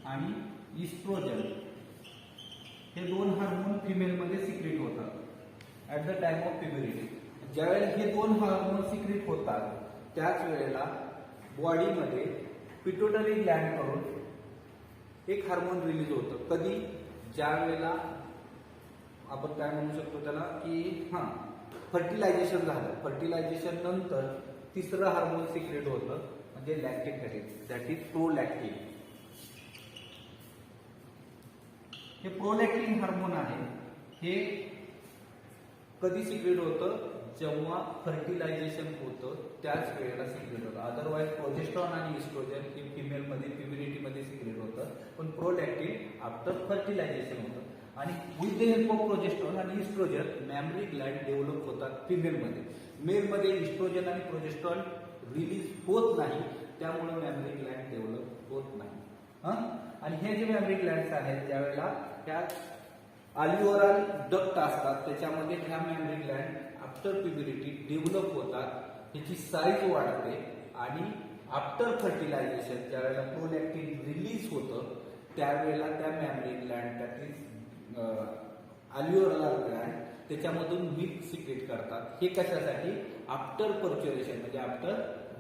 आणि इस्ट्रोजन हे दोन हार्मोन फिमेलमध्ये सिक्रेट होतात at the time of puberty. ज्यावेळेला हे दोन हार्मोन सिक्रेट होतात त्याच वेळेला बॉडीमध्ये पिट्युटरी ग्लॅन्ड कडून एक हार्मोन रिलीज होतं. कधी? ज्या वेळेला आपण काय म्हणू शकतो त्याला की फर्टिलायझेशन झालं. फर्टिलायझेशन नंतर तिसरं हार्मोन सिक्रेट होतं म्हणजे lactic acid, that is prolactin. हे प्रोलॅक्टिन हार्मोन आहे हे कधी सिक्रेट होतं? जेव्हा फर्टिलायझेशन होतं त्याच वेळेला सिक्रेट होतं. अदरवाईज प्रोजेस्ट्रॉन आणि इस्ट्रोजन हे फिमेलमध्ये प्युबरिटीमध्ये सिक्रेट होतं, पण प्रोलॅक्टिन आफ्टर फर्टिलायझेशन होतं. आणि with the help of progesterone आणि इस्ट्रोजन मॅमरी ग्लॅन्ड डेव्हलप होतात फिमेलमध्ये. मेलमध्ये इस्ट्रोजन आणि प्रोजेस्ट्रॉन रिलीज होत नाही, त्यामुळे मॅमरी ग्लॅन्ड डेव्हलप होत नाही. आणि हे जे मॅमरी ग्लॅन्ड्स आहेत त्यावेळेला त्यात अल्व्हिओलार डक्ट असतात, त्याच्यामध्ये ह्या मॅमरी ग्लॅन्ड आफ्टर प्युबरिटी डेव्हलप होतात, त्याची साईज वाढते आणि आफ्टर फर्टिलायझेशन ज्यावेळेला प्रोलॅक्टिन रिलीज होतं त्यावेळेला त्या मॅमरी ग्लॅन्ड दॅट इज अल्व्हिओलार ग्लॅन्ड त्याच्यामधून मिल्क सिक्रेट करतात. हे कशासाठी? आफ्टर पर्च्युरेशन म्हणजे आफ्टर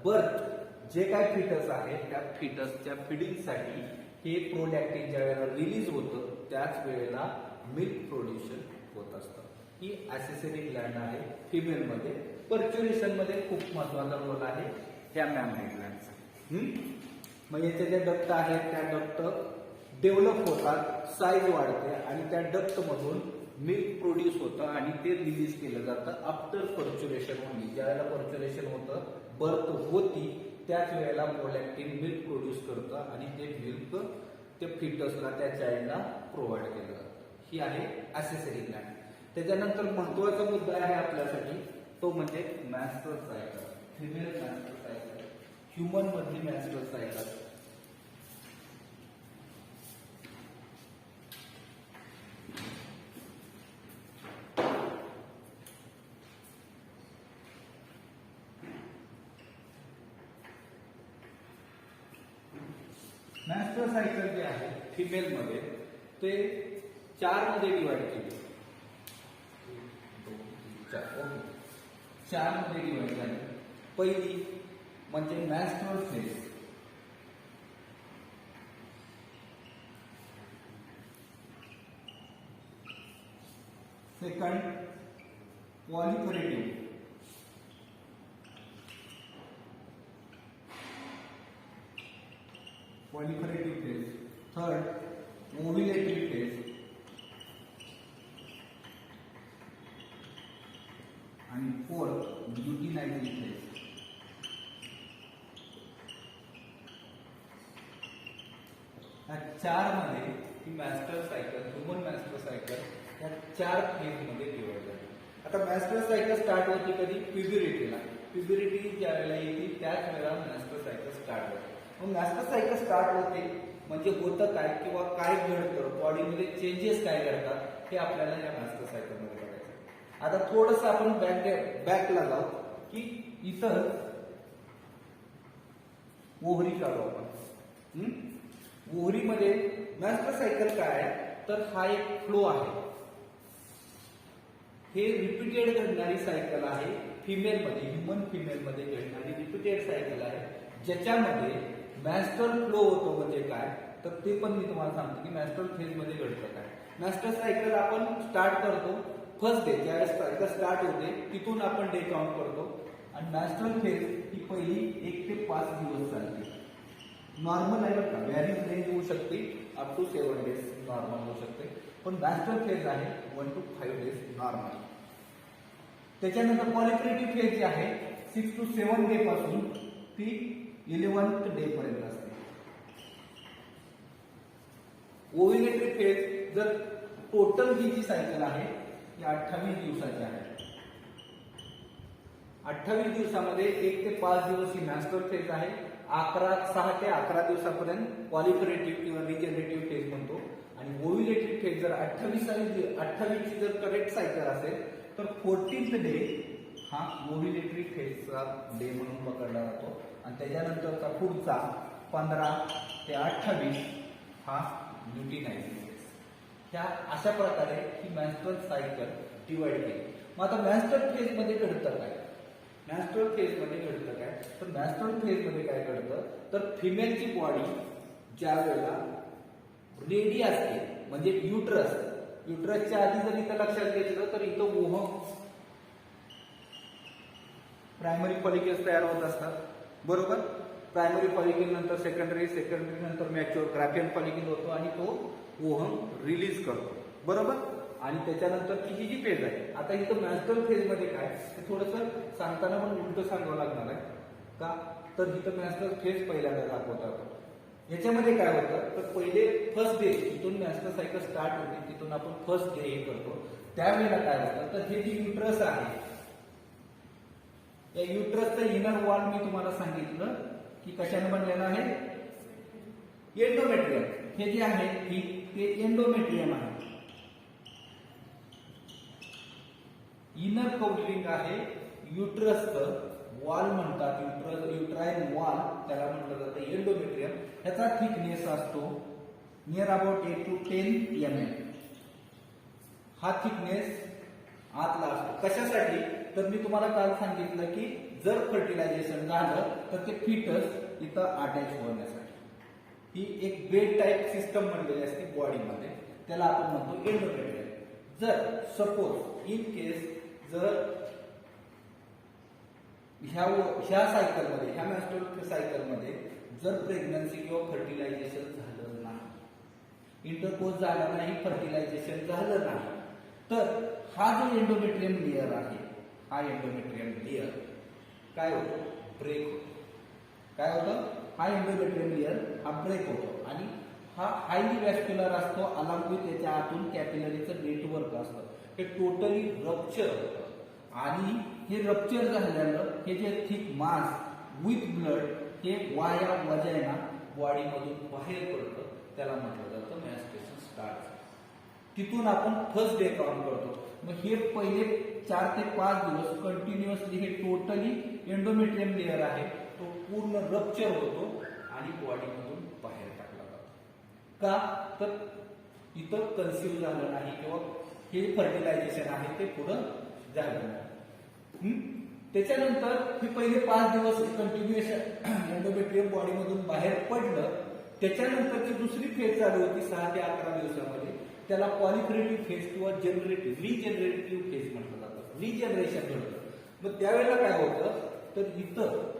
बर्थ जे काय फिटस आहे त्या फिटसच्या फिडिंगसाठी हे प्रोलॅक्टिन ज्यावेळेला रिलीज होतं त्याच वेळेला मिल्क प्रोड्युशन होत असतं. ही ॲक्सेसरी ग्लॅन्ड आहे फिमेलमध्ये. पर्च्युरेशन मध्ये खूप महत्वाचा रोल आहे त्या मॅमरी ग्लॅन्डचा. मग याचे जे डक्ट आहेत त्या डक्ट डेव्हलप होतात, साईज वाढते आणि त्या डक्ट मधून मिल्क प्रोड्यूस होतं आणि ते रिलीज केलं जातं आफ्टर पर्च्युरेशन ओनली. ज्यावेळेला पर्च्युरेशन होतं, बर्थ होती, त्याच वेळेला प्रोलॅक्टिन मिल्क प्रोड्यूस करतं आणि ते मिल्क ते फिटसला त्या चाइल्डला प्रोव्हाइड केलं जातं. ही आहे ॲक्सेसरी ग्लॅन्ड. त्याच्यानंतर महत्वाचा मुद्दा आहे आपल्यासाठी तो म्हणजे master cycle. Female master cycle, human मधली मॅस्टर सायकल. मॅस्टर सायकल जे आहे फिमेलमध्ये ते 4 मध्ये डिवाइड केले. 4 मध्ये डिवाइड झाले. पहिली म्हणजे menstrual phase, second proliferative, phase, third ovulatory phase आणि फोर्थ ल्युटिनायझिंग फेज. या 4 मध्ये ही menstrual cycle, human menstrual cycle या 4 फेज मध्ये डिवाइड झाली. आता मॅस्टर सायकल स्टार्ट होते कधी? प्युबरिटीला. प्युबरिटी ज्या वेळेला येते त्याच वेळेला मॅस्टर सायकल स्टार्ट होते. मग मॅस्टर सायकल स्टार्ट होते म्हणजे होतं काय किंवा काय घडतं, बॉडीमध्ये चेंजेस काय घडतात हे आपल्याला या मॅस्टर सायकल मध्ये बघायचं. आता थोडस आपण बॅकला जाऊ की इथं ओव्हरी काढू आपण. ओव्हरीमध्ये मॅस्टर सायकल काय आहे तर हा एक फ्लो आहे. हे रिपीटेड घडणारी सायकल आहे फिमेलमध्ये, ह्युमन फिमेलमध्ये घडणारी रिपीटेड सायकल आहे, ज्याच्यामध्ये मॅस्टर फ्लो होतो. म्हणजे काय तर ते पण मी तुम्हाला सांगतो की मॅस्टर फेज मध्ये घडतं काय. मॅस्टर सायकल आपण स्टार्ट करतो फर्स्ट डे, ज्यावेळेस सायकल स्टार्ट होते तिथून आपण डे काउंट करतो. आणि मॅस्टर फेज ही पहिली 1 ते 5 दिवस चालते. नॉर्मल आहे बरं का, व्हॅरिज रेंज होऊ शकते अप टू 7 डेज नॉर्मल होऊ शकते, पण मॅस्टर फेज आहे 1 to 5 डेज नॉर्मल. त्याच्यानंतर पॉलिफरेटिव्ह फेज जी आहे 6 to 7 डे पासून ती 11th डे पर्यंत असते. ओव्युलेटरी फेज जर टोटल ही जी सायकल आहे ती 28 दिवसाची आहे. 28 दिवसामध्ये 1 ते 5 दिवस ही मॅस्टर फेज आहे. 6 ते 11 दिवसापर्यंत पॉलिफरेटिव्ह किंवा रिजनरेटिव्ह फेज म्हणतो. आणि ओव्युलेटरी फेज जर 28 ची जर करेक्ट सायकल असेल तर 14th डे हा ओव्युलेटरी फेजचा डे म्हणून पकडला जातो. आणि त्याच्यानंतरचा पुढचा 15 ते 28 हा ल्युटिनायझिंग फेज. ह्या अशा प्रकारे ही मेन्स्ट्रुअल सायकल डिवाइड केली. मग आता मेन्स्ट्रुअल फेज मध्ये घडतं काय? मेन्स्ट्रुअल फेज मध्ये घडतं काय? तर मेन्स्ट्रुअल फेज मध्ये काय घडतं तर फिमेलची बॉडी ज्या वेळेला रेडी असते म्हणजे युट्रस, युट्रसच्या आधी जर इथं लक्षात घेतलं तर इथं ओहम प्रायमरी फॉलिकल्स तयार होत असतात, बरोबर. प्रायमरी फॉलिकल नंतर सेकंडरी, सेकंडरी नंतर मॅच्युअर ग्राफियन फॉलिकल होतो आणि तो ओहम रिलीज करतो, बरोबर. आणि त्याच्यानंतरची ही जी फेज आहे, आता इथं मेन्स्ट्रुअल फेज मध्ये काय ते थोडंसं सांगताना पण उलटं सांगावं लागणार आहे का, तर इथं मेन्स्ट्रुअल फेज पहिल्यांदा दाखवतात. याच्यामध्ये काय होतं तर पहिले फर्स्ट डे जिथून मेन्स्ट्रुअल सायकल स्टार्ट होते तिथून आपण फर्स्ट डे हे करतो. त्यावेळेला काय होतं तर हे जे युट्रस आहे, या युट्रसचं इनर वॉल मी तुम्हाला सांगितलं की कशाने बनलेलं आहे, एंडोमेट्रियम. हे जे आहे ते एंडोमेट्रियम आहे. इनर कव्हरिंग आहे युट्रसचं वॉल म्हणतात, युट्राइन वॉल त्याला म्हटलं जातं एंडोमेट्रियम. याचा थिकनेस असतो नियर अबाउट 8 to 10 mm. हा थिकनेस आतला असतो. कशासाठी तर मी तुम्हाला काल सांगितलं की जर फर्टिलायझेशन झालं तर ते फिटस इथं अटॅच होण्यासाठी ही एक बेड टाईप सिस्टम बनलेली असते बॉडीमध्ये, त्याला आपण म्हणतो एंडोमेट्रियम. जर सपोज इन केस जर ह्या सायकलमध्ये, ह्या मेन्स्ट्रुअल सायकलमध्ये जर प्रेग्नन्सी किंवा फर्टिलायझेशन झालं नाही, इंटरकोर्स झाला नाही, फर्टिलायझेशन झालं नाही, तर हा जो एंडोमेट्रियम लेअर आहे, हा एंडोमेट्रियम लेअर काय होतो ब्रेक होतो. काय होतं हा एंडोमेट्रियम लेअर हा ब्रेक होतो आणि हा हायली वॅस्क्युलर असतो. अलॉंग विथ त्याच्या आतून कॅपिलरीचं नेटवर्क असतं, हे टोटली रप्चर होतं. आणि हे रप्चर झाल्यानं हे जे थिक मास विथ ब्लड हे वाया वजायना बॉडीमधून बाहेर पडतं, त्याला म्हटलं जातं मेन्स्ट्रुएशन स्टार्ट. तिथून आपण फर्स्ट डे काउंट करतो. मग हे पहिले 4 ते 5 दिवस कंटिन्युअसली हे टोटली एंडोमेट्रियम लेअर आहे तो पूर्ण रप्चर होतो आणि बॉडीमधून बाहेर टाकला जातो. का तर इथं कन्सिव्ह झालं नाही किंवा हे फर्टिलायझेशन आहे ते पुढं झालं नाही. त्याच्यानंतर हे पहिले 5 दिवस कंटिन्युएशन एंडोमेट्रियम बॉडीमधून बाहेर पडलं. त्याच्यानंतरची दुसरी फेज चालू होती 6 ते 11 दिवसामध्ये, त्याला पॉलिफरेटिव्ह फेज किंवा रिजनरेटिव्ह फेज म्हटलं जातं. रिजनरेशन घडतं. मग त्यावेळेला काय होतं तर इथं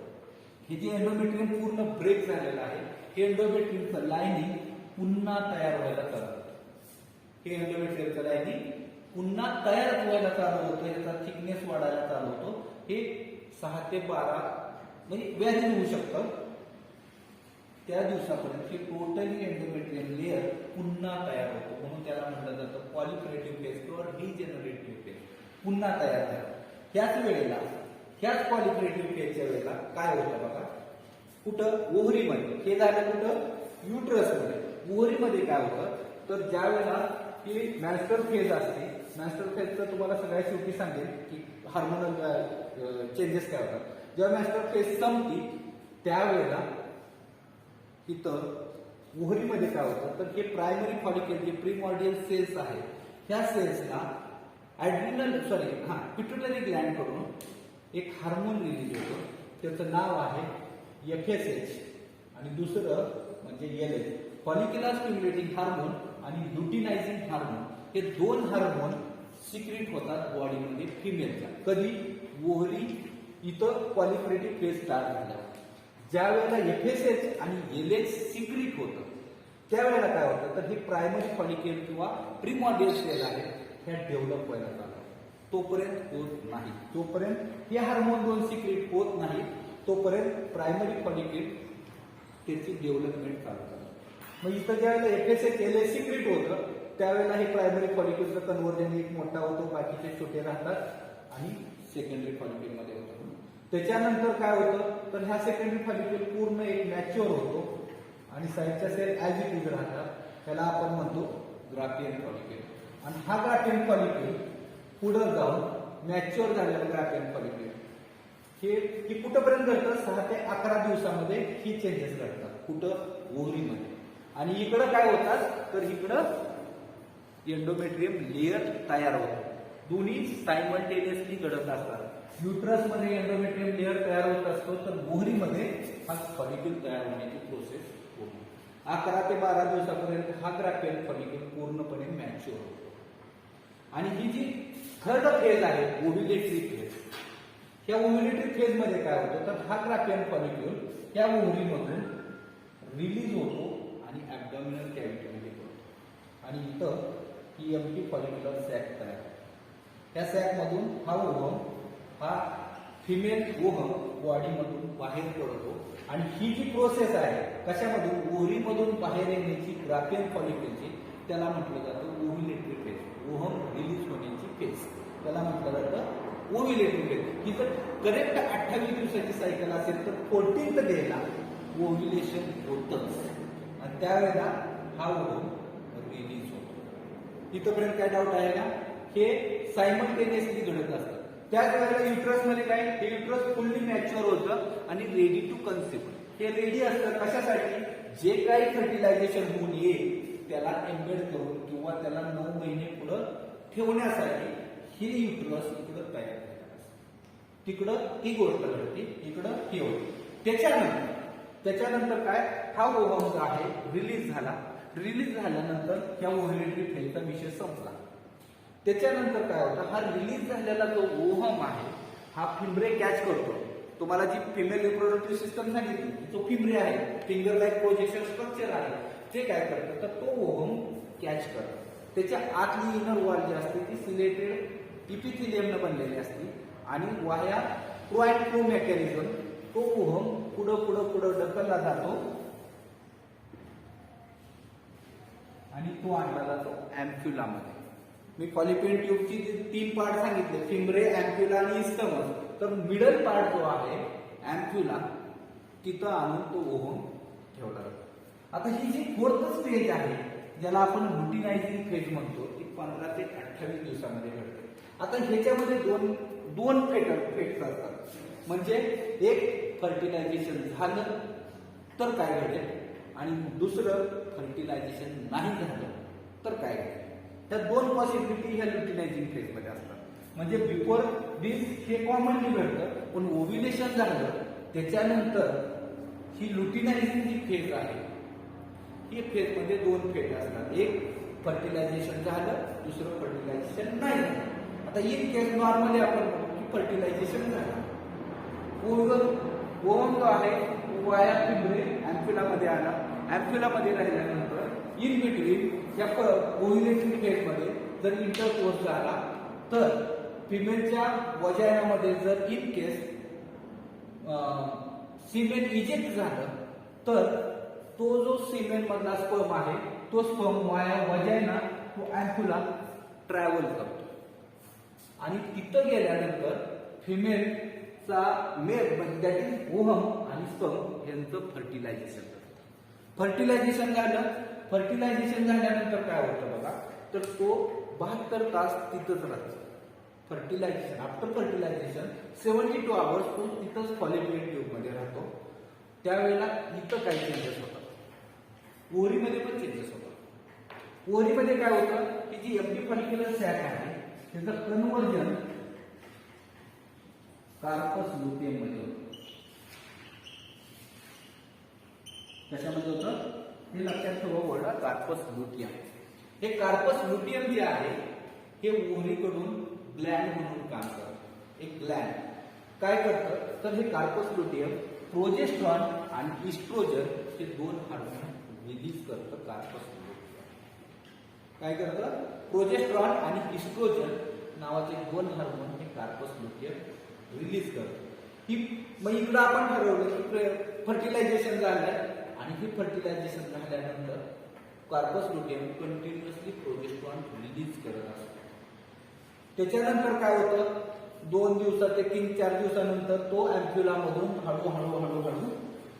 हे जे एंडोमेट्रियम पूर्ण ब्रेक झालेलं आहे, हे एंडोमेट्रियमचं लायनिंग पुन्हा तयार व्हायला चालू होतं. हे एंडोमेट्रियमचं लायनिंग पुन्हा तयार व्हायला चालू होतं, याचा थिकनेस वाढायला चालू होतो. हे 6 ते 12 म्हणजे व्याधी होऊ शकतं. त्या दिवसापर्यंत हे टोटली एंडोमेट्रियम लेअर पुन्हा तयार होतो, म्हणून त्याला म्हटलं जातं पॉलिफरेटिव्ह फेज किंवा रिजनरेटिव्ह फेज. पुन्हा तयार झाला. ह्याच वेळेला ह्याच पॉलिफरेटिव्ह फेजच्या वेळेला काय होतं बघा, कुठं ओव्हरीमध्ये, हे झालं कुठं युट्रसमध्ये. ओव्हरीमध्ये काय होतं तर ज्या वेळेला ही मेन्स्ट्रुअल फेज असते, मेन्स्ट्रुअल फेजचं तुम्हाला सगळ्यात शेवटी सांगेल की हार्मोनल चेंजेस काय होतात. जेव्हा मेन्स्ट्रुअल फेज संपती त्यावेळेला इथं ओव्हरीमध्ये काय होतं तर हे प्रायमरी फॉलिकल जे प्रीमॉर्डियल सेल्स आहेत, ह्या सेल्सला पिट्युटरी ग्लॅन्ड कडून एक हार्मोन रिलीज होतो. त्याचं नाव आहे FSH आणि दुसरं म्हणजे LH, फॉलिक्युलर स्टिम्युलेटिंग हार्मोन आणि ल्युटिनायझिंग हार्मोन. हे 2 हार्मोन सिक्रीट होतात बॉडीमध्ये फिमेलच्या. कधी ओव्हरी इथं पॉलिफरेटिव्ह फेज स्टार्ट झाला. ज्या वेळेला FSH आणि LH सिक्रीट होतं त्यावेळेला काय होतं तर हे प्रायमरी फॉलिकल किंवा प्रीमॉर्डियल सेल आहे, ह्या डेव्हलप व्हायला चालू. तोपर्यंत होत नाही, जोपर्यंत हे हार्मोन 2 सिक्रीट होत नाही तोपर्यंत प्रायमरी फॉलिकल त्याची डेव्हलपमेंट चालू झालं. मग इथं ज्या वेळेला FSH LH सिक्रीट होतं त्यावेळेला हे प्रायमरी फॉलिकलचं कन्व्हर्जन एक मोठा होतो, बाकीचे छोटे राहतात आणि सेकंडरी फॉलिकल मध्ये होतं. त्याच्यानंतर काय होतं तर ह्या सेकंडरी फॉलिकल पूर्ण एक मॅच्युअर होतो आणि साईडच्या सेल ऍज इट इज राहतात, त्याला आपण म्हणतो ग्राफियन फॉलिकल. आणि हा ग्राफियन फॉलिकल पुढे जाऊन मॅच्युअर झालेलं ग्राफियन फॉलिकल हे कुठपर्यंत घडतं 6 ते 11 दिवसामध्ये ही चेंजेस घडतात. कुठं ओव्हरीमध्ये. आणि इकडं काय होतात तर इकडं एंडोमेट्रियम लेअर तयार होतो. दोन्ही सायमल्टेनियसली घडत असतात. युट्रस मध्ये एंडोमेट्रियम लेअर तयार होत असतो तर मोहरीमध्ये हा फॉलिक्युल तयार होण्याची प्रोसेस होते. 11 ते 12 दिवसापर्यंत हा ग्राफियन फॉलिक्युल पूर्णपणे मॅच्युअर होतो. आणि ही जी थर्ड फेज आहे ओव्युलेटरी फेज, या ओव्युलेटरी फेज मध्ये काय होतं तर हा ग्राफियन फॉलिक्युल या मोहरीमधून रिलीज होतो आणि ॲब्डॉमिनल कॅव्हिटीमध्ये पडतो आणि इथं ही एम्प्टी फॉलिक्युलर सॅक तयार होते. या सॅक मधून हा ओव्हम, हा फिमेल ओव्हम बॉडीमधून बाहेर पडतो आणि ही जी प्रोसेस आहे कशामधून ओव्हरीमधून बाहेर येण्याची ग्राफियन फॉलिक्युलची त्याला म्हटलं जातं ओव्युलेटरी फेज. ओव्हम रिलीज होण्याची फेज त्याला म्हटलं जातं ओव्युलेटरी फेज. ही जर करेक्ट 28 दिवसाची सायकल असेल तर 14th डेला ओव्युलेशन होतच आणि त्यावेळेला हा ओव्हम रिलीज होतो. इथपर्यंत काय डाऊट आहे का? हे सायमल्टेनियसली घडत असतं. त्याच वेळेला युट्रस मध्ये काय, हे युट्रस फुल्ली मॅच्युअर होतं आणि रेडी टू कन्सीव्ह. हे रेडी असतं कशासाठी? जे काही फर्टिलायझेशन होऊन येईल त्याला एम्बेड करून किंवा त्याला 9 महिने पुढं ठेवण्यासाठी हे युट्रस इकडं तयार झालेलं असतं. तिकडं ती गोष्ट घडते, इकडं ही होते. त्याच्यानंतर काय, हा ओव्हम जो आहे रिलीज झाला. रिलीज झाल्यानंतर त्या ओव्युलेटरी फेजचा विषय संपला. त्याच्यानंतर काय होतं, हा रिलीज झालेला जो ओव्हम आहे हा फिम्ब्रे कॅच करतो. तुम्हाला जी फिमेल रिप्रोडक्टिव्ह सिस्टम सांगितली तो फिम्ब्रे आहे, फिंगर लाईक प्रोजेक्शन स्ट्रक्चर आहे. ते काय करतं तर तो ओव्हम कॅच करतो. त्याच्या आतली इनर वॉल जी असते ती सिलेटेड इपिथिलियमनं बनलेली असते आणि वाया प्रो अँड प्रो मेकॅनिझम तो ओव्हम पुढं ढकलला जातो आणि तो आणला जातो अँफ्युलामध्ये. मी फॉलिपियन ट्यूबची 3 पार्ट सांगितले, फिम्ब्रे, अँफ्युला आणि इस्टमस. तर मिडल पार्ट जो आहे अँफ्युला तिथं आणून तो ओव्हम ठेवला जातो. आता ही जी 4th स्टेज आहे ज्याला आपण लुटिनायझिंग फेज म्हणतो ती 15 ते 28 दिवसामध्ये घडते. आता ह्याच्यामध्ये दोन फेज असतात. म्हणजे एक फर्टिलायझेशन झालं तर काय घडेल आणि दुसरं फर्टिलायझेशन नाही झालं तर काय घडेल. त्या 2 पॉसिबिलिटी ह्या लुटिनायझिंग फेज मध्ये असतात. म्हणजे बिफोर दिस हे कॉमनली घडतं, पण ओव्युलेशन झालं त्याच्यानंतर ही लुटिनायझिंग जी फेज आहे ही फेज मध्ये 2 फेज असतात. एक फर्टिलायझेशन झालं, दुसरं फर्टिलायझेशन नाही झालं. आता इन केस नॉर्मली आपण म्हणतो की फर्टिलायझेशन झालं. ओव्हम जो आहे वाया फिम्ब्रे अँफ्युलामध्ये आला. अँफ्युलामध्ये राहिल्यानंतर इन बिटवीन या ओव्युलेटरी फेज मध्ये जर इंटरकोर्स झाला तर फिमेलच्या वजायनामध्ये जर इन केस सिमेन इजेक्ट झालं तर तो जो सिमेन मधला स्पर्म आहे तो स्पर्म वाया वजायना तो अँफ्युला ट्रॅव्हल करतो आणि तिथं गेल्यानंतर फिमेलचा मेल म्हणजे दॅट इज ओव्हम आणि स्पर्म यांचं फर्टिलायझेशन करतं. फर्टिलायझेशन झाल्यानंतर काय होतं बघा, तर तो 72 तास तिथंच राहतो. फर्टिलायझेशन आफ्टर फर्टिलायझेशन 72 आवर्स तो तिथंच फॉलिपियन ट्यूब मध्ये राहतो. त्यावेळेला इथं काही चेंजेस होतात. ओव्हरीमध्ये पण चेंजेस होतात. ओव्हरीमध्ये काय होतं की जी एम्प्टी फॉलिक्युलर सॅक आहे त्याचं कन्व्हर्जन कार्पस लुटियम मध्ये होतं. कशामध्ये होतं हे लक्षात ठेवा वर्ड कार्पस लुटियम. हे कार्पस लुटियम जे आहे हे ओव्हरीकडून ग्लॅन्ड म्हणून काम करतं. एक ग्लॅन्ड काय करतं तर हे कार्पस लुटियम प्रोजेस्ट्रॉन आणि इस्ट्रोजन हे 2 हार्मोन रिलीज करतं. कार्पस लुटियम काय करतं, प्रोजेस्ट्रॉन आणि इस्ट्रोजन नावाचे 2 हार्मोन हे कार्पस लुटियम रिलीज करतं. ही मग इकडं आपण ठरवलं की फर्टिलायझेशन झालंय आणि हे फर्टिलायझेशन झाल्यानंतर corpus luteum continuously progesterone release करत असतो. त्याच्यानंतर काय होतं 2 दिवसा ते 3-4 दिवसानंतर तो अँफ्युलामधून हळूहळू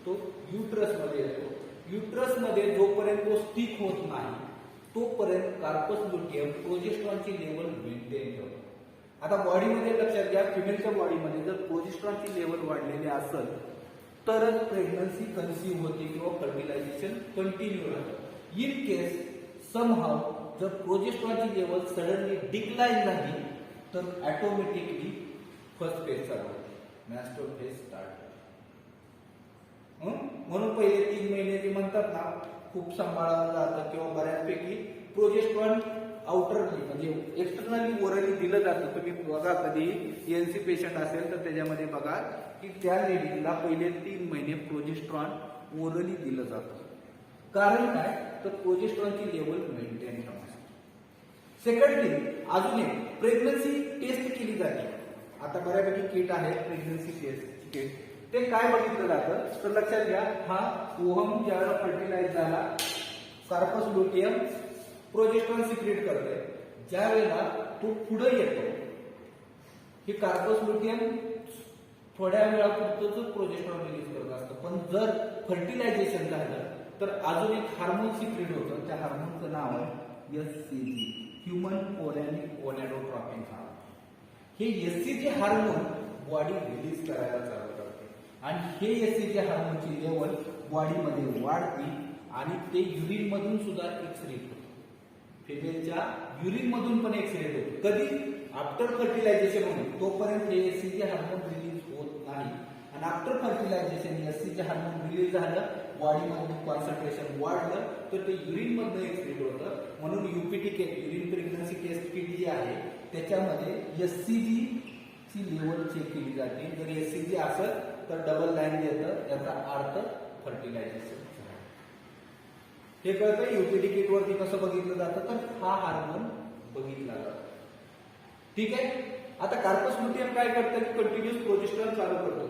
तो युट्रस मध्ये येतो. युट्रस मध्ये जोपर्यंत तो स्टिक होत नाही तोपर्यंत कार्पस लुटियम प्रोजेस्ट्रॉनची लेवल मेंटेन ठेवतो. आता बॉडीमध्ये लक्षात घ्या, फिमेलच्या बॉडीमध्ये जर प्रोजेस्ट्रॉनची लेवल वाढलेली असेल तरच प्रेग्नन्सी कन्सीव्ह होते किंवा फर्टिलायझेशन कंटिन्यू राहतं. इन केस समहाव जर प्रोजेस्ट्रॉनची लेवल सडनली डिक्लाइन झाली तर ऑटोमॅटिकली फर्स्ट फेज चालू होते, मॅस्टर फेज स्टार्ट. म्हणून पहिले 3 महिने जे म्हणतात ना खूप सांभाळावं जातं किंवा बऱ्यापैकी प्रोजेस्ट्रॉन आउटरली म्हणजे एक्सटर्नली ओरली दिलं जातं. तुम्ही बघा कधी एनसी पेशंट असेल तर त्याच्यामध्ये बघा की त्या लेडीजला पहिले 3 महिने प्रोजेस्ट्रॉन ओरली दिलं जातं. कारण काय तर प्रोजेस्ट्रॉनची लेवल मेंटेन ठेवण्यासाठी. सेकंडली अजून एक प्रेग्नन्सी टेस्ट केली जाते. आता बऱ्यापैकी किट आहे प्रेग्नन्सी टेस्ट किट. ते काय बघितलं जातं तर लक्षात घ्या, हा ओहम ज्यावेळेला फर्टिलाइज झाला कार्पस लुटियम प्रोजेस्ट्रॉन सिक्रेट करते. ज्या वेळेला तो पुढे येतो हे कार्पस लुटियम थोड्या वेळापुरतच प्रोजेस्ट्रॉन रिलीज करत असतं. पण जर फर्टिलायझेशन झालं तर अजून एक हार्मोन सिक्रेट होतं. त्या हार्मोनचं नाव आहे एससीजी, ह्युमन कोरॅनिक गोनॅडोट्रॉपिन हार्मोन. हे एससीजी हार्मोन बॉडी रिलीज करायला चालू करते आणि हे एससीजी हार्मोनची लेवल बॉडीमध्ये वाढते आणि ते युरिन मधून सुद्धा एक्सक्रीट होते. फिमेलच्या युरिन मधून पण एक्सक्रीट होते. कधी आफ्टर फर्टिलायझेशन होईल तोपर्यंत हे एससीजी हार्मोन रिलीज होत नाही आणि after fertilisation HCG hormone release झालं, बॉडीमध्ये कॉन्सन्ट्रेशन वाढलं तर ते युरिन मधनं एक्सक्रीट होतं. म्हणून UPT kit urine pregnancy test kit जी आहे त्याच्यामध्ये एससीजी ची लेवल चेक केली जाते. जर एससीजी असेल तर डबल लाईन देतं, याचा अर्थ फर्टिलायझेशन. हे कळतं यूपीटी किट वरती कसं बघितलं जातं तर हा हार्मोन बघितला जातो. ठीक आहे. आता कार्पस लुटियम काय करतं की कंटिन्युअस प्रोजेस्ट्रॉन चालू करतं.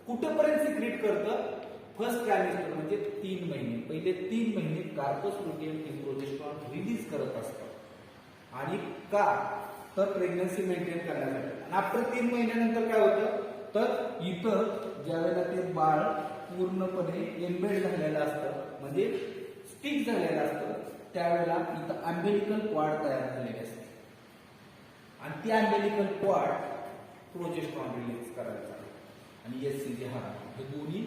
कुठेपर्यंत सिक्रेट करतं फर्स्ट ट्रायमेस्टर म्हणजे 3 महिने. पहिले 3 महिने कार्पस लुटियम हे प्रोजेस्ट्रॉन रिलीज करत असतं आणि का तर प्रेग्नन्सी मेंटेन करण्यासाठी. आणि आफ्टर 3 महिन्यानंतर काय होतं तर इथं ज्यावेळेला ते बाळ पूर्णपणे एम्बेड झालेलं असतं म्हणजे स्टिक झालेलं असतं त्यावेळेला इथं अम्बिलिकल कॉर्ड तयार झालेले असते आणि ती अम्बिलिकल कॉर्ड प्रोजेस्ट्रॉन रिलीज करायचा आणि एससीजी हार्मोन हे दोन्ही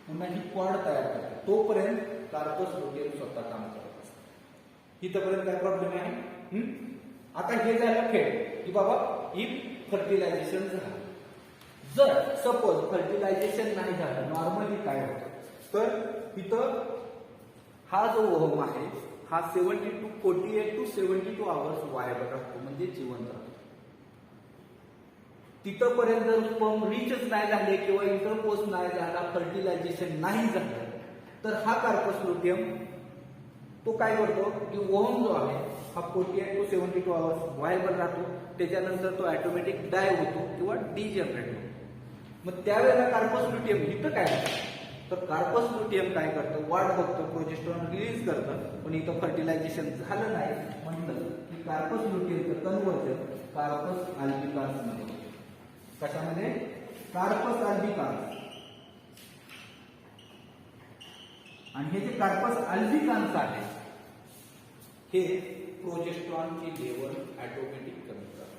पुन्हा ही कॉर्ड तयार करतात. तोपर्यंत कार्पस लुटियम स्वतः काम करत असतं. इथपर्यंत काय प्रॉब्लेम आहे. आता हे झालं फेड की बाबा इफ फर्टिलायझेशन झालं. जर सपोज फर्टिलायझेशन नाही झालं नॉर्मली काय होतं तर इथं हा जो ओहम आहे हा 48 to 72 आवर्स वायबल राहतो म्हणजे जिवंत राहतो. तिथपर्यंत जर स्पर्म रीचच नाही झाले किंवा इंटरपोज नाही झाला फर्टिलायझेशन नाही झालं तर हा कार्पस लुटियम तो काय करतो की ओहम जो आहे हा 48 to 72 आवर्स वायबल राहतो. त्याच्यानंतर तो ऑटोमॅटिक डाय होतो किंवा डिजनरेट होतो. मग त्यावेळेला कार्पस लुटियम इथं काय होतं तर कार्पस लुटियम काय करतं वाट बघतं प्रोजेस्ट्रॉन रिलीज करतं पण इथं फर्टिलायझेशन झालं नाही म्हणलं की कार्पस लुटियमचं कन्व्हर्जन कार्पस अल्बिकान्स मध्ये. कशामध्ये कार्पस अल्बिकान्स. आणि हे जे कार्पस अल्बिकान्स आहे हे प्रोजेस्ट्रॉनची लेवल ऑटोमॅटिक कमी करतात.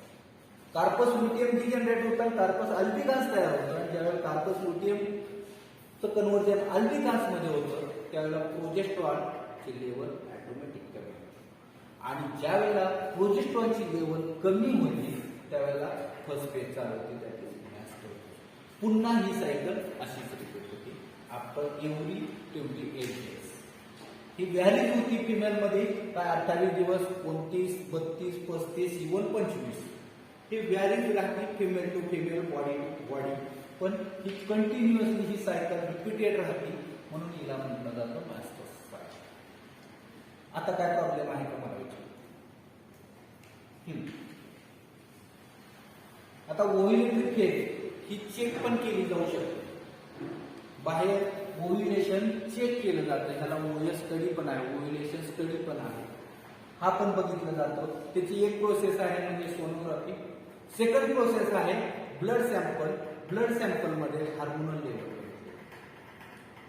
कार्पस लुटियम डिजनरेट होतात कार्पस अल्बिकान्स तयार होतं आणि ज्यावेळेला कार्पस लुटियमचं कन्व्हर्जन अल्बिकान्स मध्ये होतं त्यावेळेला प्रोजेस्ट्रॉनची लेवल ऑटोमॅटिक कमी होते आणि ज्यावेळेला प्रोजेस्ट्रॉनची लेवल कमी होते त्यावेळेला फर्स्ट फेज चालू होते. पुन्हा ही सायकल अशीच रिपीट होती आफ्टर एव्हरी 28 डेज. ही व्हॅलिड होती फिमेलमध्ये काय 28 दिवस 29, 32, 35 इव्हन 25 ही व्हॅलिड राहते female to female body to body. पण ही कंटिन्युअसली ही सायकल रिपीटेड राहते म्हणून हिला म्हटलं जातं मास्टर्स सायकल. आता काय प्रॉब्लेम आहे का मला विचार. आता ओव्ह्युलेटरी फेज ही चेक पण केली जाऊ शकते. बाहेर ओव्ह्युलेशन चेक केलं जातं. ह्याला ओएस स्टडी पण आहे ओव्ह्युलेशन स्टडी पण आहे. हा पण बघितलं जातं. त्याची एक प्रोसेस आहे म्हणजे सोनोग्राफी. सेकंड प्रोसेस आहे ब्लड सॅम्पल. ब्लड सॅम्पल मध्ये हार्मोनल लेवल.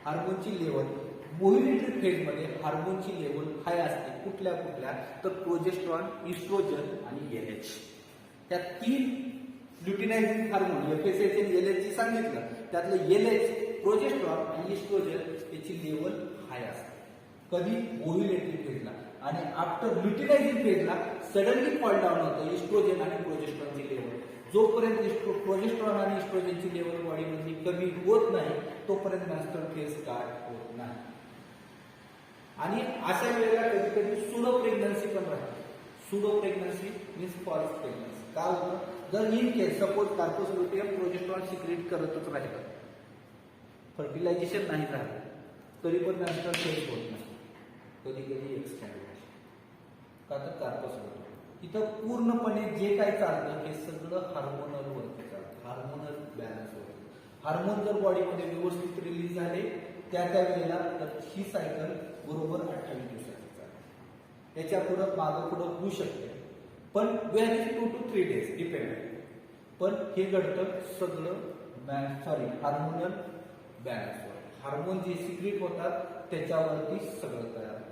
हार्मोनची लेवल ओव्ह्युलेटरी फेज मध्ये हार्मोनची लेवल हाय असते. कुठल्या तर प्रोजेस्ट्रॉन, इस्ट्रोजन आणि एलएच या 3 ल्युटिनायझिंग हार्मोन एफएसएच आणि एलएच सांगितलं त्यातलं एलएच प्रोजेस्ट्रॉन आणि इस्ट्रोजन याची लेवल हाय असते कधी ओव्युलेटरी फेजला, आणि आफ्टर ल्युटिनायझिंग फेजला सडनली फॉल डाऊन होतं इस्ट्रोजन आणि प्रोजेस्ट्रॉनची लेवल. जोपर्यंत प्रोजेस्ट्रॉन आणि इस्ट्रोजनची लेवल बॉडीमध्ये कमी होत नाही तोपर्यंत मॅस्टर फेज स्टार्ट होत नाही. आणि अशा वेळेला कधी कधी सुडो प्रेग्नन्सी पण राहते. Pseudo pregnancy means false pregnancy. काय होतं, जर in case suppose corpus luteum progesterone secrete करतच राहिलं, फर्टिलायझेशन नाही झालं, तरी पण मॅस्टर फेज होत नाही, कधी कधी एक्सटेंड होतं. का तर कार्पस लुटियम इथं पूर्णपणे जे काय चालतं हे सगळं हार्मोनल वरती चालतं, हार्मोनल बॅलन्स होतं. हार्मोन जर बॉडीमध्ये व्यवस्थित रिलीज झाले त्या वेळेला तर ही सायकल बरोबर 28 दिवसाची चालते. याच्या पुढं मागं पुढं होऊ शकते, पण व्हॅरी 2 to 3 days डिपेंड. पण हे घडतं सगळं हार्मोनल बॅलन्सवर. हार्मोन जे सिक्रेट होतात त्याच्यावरती सगळं तयार होतं.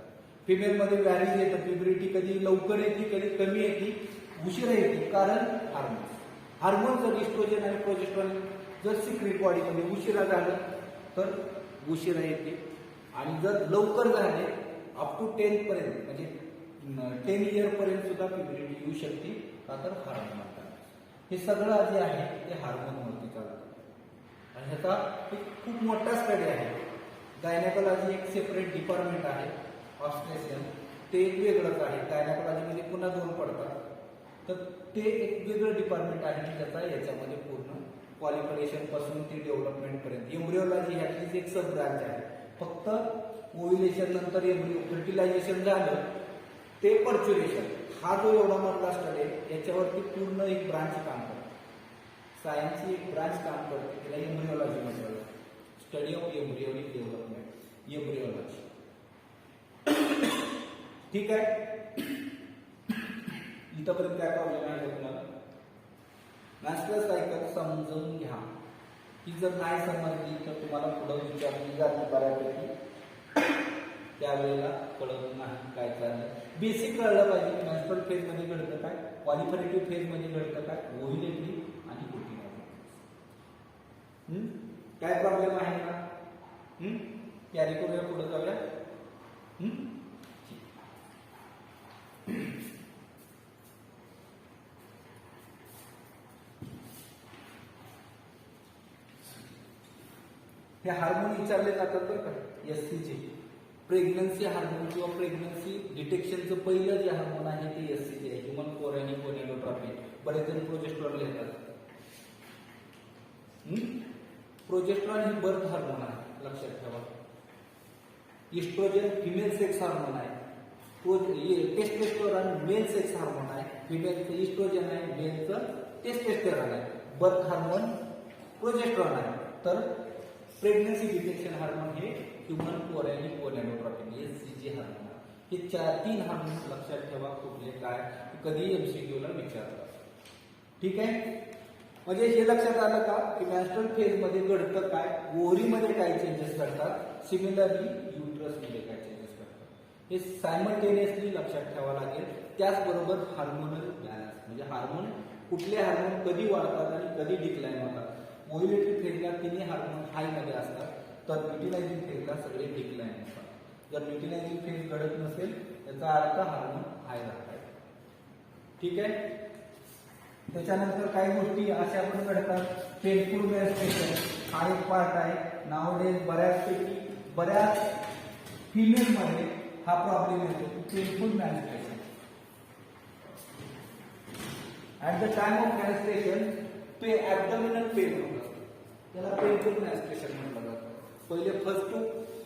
फिमेलमध्ये व्हॅरीज येतं, प्युबरिटी कधी लवकर येते, कधी कमी येते, उशिरा येते, कारण हार्मोन जर इस्ट्रोजन आणि प्रोजेस्ट्रॉन जर सिक्रेट बॉडीमध्ये उशिरा झालं तर उशिरा येते, आणि जर लवकर झाले अप टू 10 पर्यंत म्हणजे 10 year पर्यंत सुद्धा प्युबरिटी येऊ शकते. का तर हार्मोन हे सगळं जे आहे ते हार्मोनवरती चालतं. आणि ह्याचा एक खूप मोठा स्टडी आहे. गायनेकोलॉजी एक सेपरेट डिपार्टमेंट आहे, ऑस्ट्रेशियन ते एक वेगळंच आहे. गायनेकोलॉजीमध्ये पुन्हा 2 पडतात, तर ते एक वेगळं डिपार्टमेंट आहे की त्याचा याच्यामध्ये पूर्ण क्वालिफिकेशन पासून ते डेव्हलपमेंट पर्यंत. एम्ब्रिओलॉजी ह्यातलीच एक सब ब्रांच आहे. फक्त ओव्युलेशन नंतर एम्ब्रिओ फर्टिलायझेशन झालं ते पर्च्युरेशन, हा जो एवढा मोठा स्टडी आहे याच्यावरती पूर्ण एक ब्रांच काम करते. सायन्सची एक ब्रांच काम करते, त्याला एम्ब्रिओलॉजी म्हणतात. Study of embryonic development, embryology. ठीक आहे, इथंपर्यंत काय प्रॉब्लेम आहे तुम्हाला? मॅस्टर सायकल समजून घ्या. ही जर नाही समजली तर तुम्हाला पुढे विचारली जाते बऱ्यापैकी, त्यावेळेला कळत नाही काय चाललं. बेसिक कळलं पाहिजे की मॅस्टर फेज मध्ये घडतं काय, क्वालिफरेटिव्ह फेज मध्ये घडतं काय, ओव्युलेटरी आणि ल्युटिनायझिंग. काय प्रॉब्लेम आहे का? कॅरी करूया, पुढे जाऊया. हे हार्मोन विचारले जातात बरं का, एससीचे. प्रेग्नन्सी हार्मोन किंवा प्रेग्नन्सी डिटेक्शनचं पहिलं जे हार्मोन आहे ते एससीचे आहे, ह्युमन कोरॅनिक गोनेडोट्रॉपिन. बरेच जण प्रोजेस्ट्रॉन लिहितात. प्रोजेस्ट्रॉन हे बर्थ हार्मोन आहे, लक्षात ठेवा. इस्ट्रोजन फिमेल सेक्स हार्मोन आहे, टेस्टोस्टेरोन मेल सेक्स हार्मोन आहे. फिमेलचं इस्ट्रोजन आहे, मेलचं टेस्टोस्टेरोन आहे. बर्थ हार्मोन प्रोजेस्ट्रॉन आहे. तर प्रेग्नन्सी डिटेक्शन हार्मोन हे ह्युमन कोरॅनिक गोनेडोट्रॉपिन एससीजी हार्मोन. हे 3 हार्मोन लक्षात ठेवा. कुठले काय कधी एमसीक्यूला विचारतात. ठीक आहे, म्हणजे हे लक्षात आलं का की मॅस्टर फेज मध्ये घडतं काय, ओव्हरीमध्ये काय चेंजेस घडतात, सिमिलरली युट्रसमध्ये काय चेंजेस घडतात, हे सायमल्टेनियसली लक्षात ठेवावं लागेल. त्याचबरोबर हार्मोनल बॅलन्स म्हणजे हार्मोन, कुठले हार्मोन कधी वाढतात आणि कधी डिक्लाइन होतात. ओव्युलेटरी फेजला 3 हार्मोन हाय मध्ये असतात, तर ल्युटिनायझिंग फेजला सगळे डिक्लाइन होतात. जर ल्युटिनायझिंग फेज घडत नसेल त्याचा अर्थ हार्मोन हाय राहतात. ठीक आहे, त्याच्यानंतर काही गोष्टी अशा पण घडतात. पेनफुल मेन्स्ट्रुएशन हा एक पार्ट आहे. नावडेज बऱ्याच फिमेलमध्ये हा प्रॉब्लेम येतो, painful menstruation. At the time of menstruation abdominal pain होतं, त्याला पेनफुल मेन्स्ट्रुएशन म्हटलं जातं. पहिले 1 to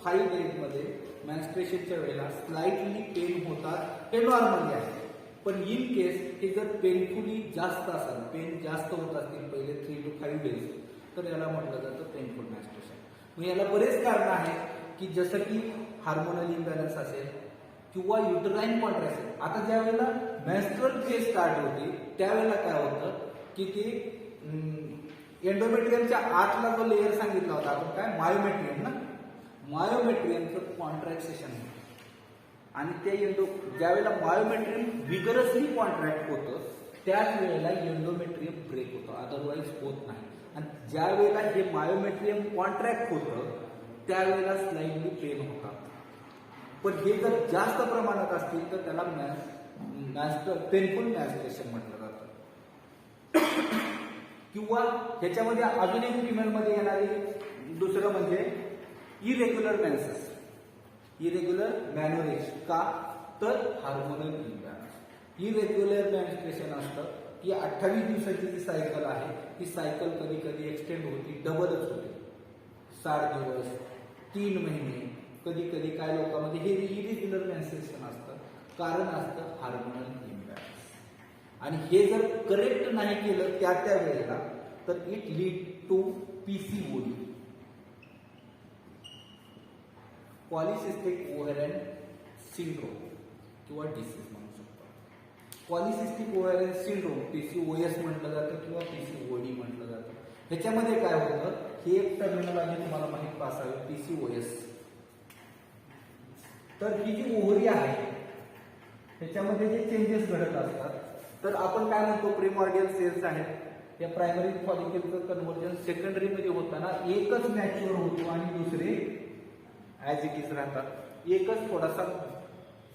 5 days मध्ये मेन्स्ट्रुएशनच्या वेळेला स्लाइटली पेन होतात, हे नॉर्मली आहे. पण इन केस हे जर पेनफुली जास्त असेल, पेन जास्त होत असतील पहिले 3 to 5 days, तर याला म्हटलं जातं पेनफुल मेन्स्ट्रुएशन. मग याला बरेच कारण आहेत की जसं की हार्मोनल इम्बॅलन्स असेल किंवा युटराईन कॉन्ट्रॅक्शन. आता ज्या वेळेला मेन्स्ट्रुअल फेज स्टार्ट होते त्यावेळेला काय होतं की ते एंडोमेट्रियमच्या आतला जो लेअर सांगितला होता आपण, काय मायोमेट्रियम ना, मायोमेट्रियमचं कॉन्ट्रॅक्सेशन होतं. आणि ते ज्यावेळेला मायोमेट्रियम विगरसली कॉन्ट्रॅक्ट होतं त्याच वेळेला एंडोमेट्रियम ब्रेक होतं, अदरवाईज होत नाही. आणि ज्या वेळेला हे मायोमेट्रियम कॉन्ट्रॅक्ट होतं त्यावेळेला स्लाइडली पेन होतात. पण हे जर जास्त प्रमाणात असतील तर त्याला पेनफुल मॅस्टरेशन म्हटलं जातं. किंवा ह्याच्यामध्ये अजून एक फिमेलमध्ये येणारी दुसरं म्हणजे इरेग्युलर मेन्सेस, इरेग्युलर मॅनोरेज. का तर हार्मोनल इम्बॅलन्स. इरेग्युलर मेन्स्ट्रुएशन असतं की 28 दिवसाची जी सायकल आहे ती सायकल कधी कधी एक्सटेंड होती, डबलच होते. 60 दिवस, 3 महिने, कधी कधी काय लोकांमध्ये हे इरेग्युलर मेन्स्ट्रुएशन असतं. कारण असतं हार्मोनल इम्बॅलन्स. आणि हे जर करेक्ट नाही केलं त्या वेळेला तर it lead to PCOD, polycystic ovarian syndrome किंवा डिसीज म्हणू शकतो. पॉलिसिस्टिक ओव्हॅरियन सिंड्रोम पीसीओएस म्हटलं जातं किंवा पीसीओडी म्हटलं जातं. ह्याच्यामध्ये काय होतं, हे एक टर्मिनॉलॉजी तुम्हाला माहित असावी, पीसीओएस. तर ही जी ओव्हरी आहे त्याच्यामध्ये जे चेंजेस घडत असतात तर आपण काय म्हणतो, प्रिमॉर्डियल सेल्स आहेत. या प्रायमरी फॉलिकलचं कन्व्हर्जन सेकंडरी मध्ये होताना एकच मॅच्युअर होतो आणि दुसरे ऍज इट इज राहतात. एकच थोडासा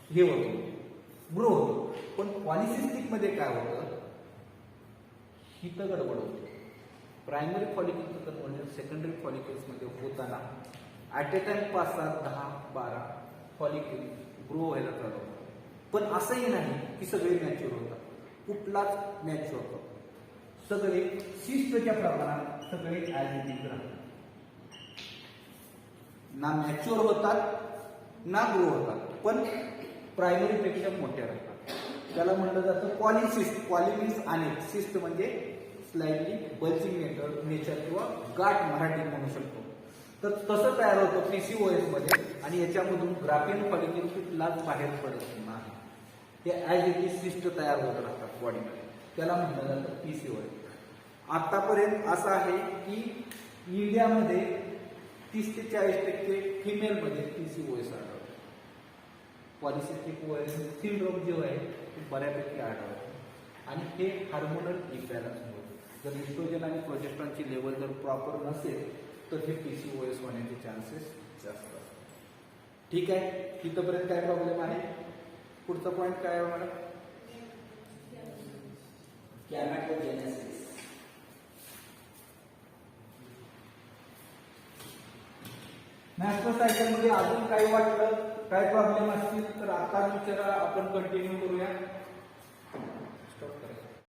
हे होतो, ग्रो होतो. पण पॉलिसिस्टिक मध्ये काय होतं, ही तर गडबड होते. प्रायमरी फॉलिकलचं कन्व्हर्जन सेकंडरी फॉलिकल्स मध्ये होताना at A time 5, 7, 10, 12 follicle grow व्हायला चालू होतं. पण असंही नाही की सगळे मॅच्युअर होतात, कुठलाच मॅच्युअर होतो. सगळे सिस्टच्या प्रमाणात सगळे ऍज इट इज राहतात. ना मॅच्युअर होतात ना ग्रो होतात, पण प्रायमरी पेक्षा मोठ्या राहतात. त्याला म्हटलं जातं पॉलिसिस्ट. पॉली मीन्स अनेक, सिस्ट म्हणजे स्लाइटली बल्जिंग नेचर किंवा गाठ मराठीत म्हणू शकतो. तर तसं तयार होतं पीसीओएस मध्ये आणि याच्यामधून ग्राफियन फॉलिकल कुठलाच बाहेर पडत नाही. हे ऍज इट इज सिस्ट तयार होत राहतात बॉडीमध्ये. त्याला म्हटलं जातं पीसीओएस. आतापर्यंत असं आहे की इंडियामध्ये 30 ते 40% फिमेलमध्ये पीसीओएस आढळतो. पॉलिसिस्टिक ओव्हॅरियन सिंड्रोम जे आहे ते बऱ्यापैकी आढळतं आणि हे हार्मोनल इम्बॅलन्स होतं. जर इस्ट्रोजन आणि प्रोजेस्टेरॉनची लेवल जर प्रॉपर नसेल तर हे पीसीओएस होण्याचे चान्सेस जास्त असतात. ठीक आहे, तिथपर्यंत काय प्रॉब्लेम आहे? पुढचा पॉईंट काय आहे मॅडम? गॅमेटोजेनेसिस. मॅस्टोसायकल मध्ये अजून काही वाटलं, काय प्रॉब्लेम असतील तर आता विचारा, आपण कंटिन्यू करूया.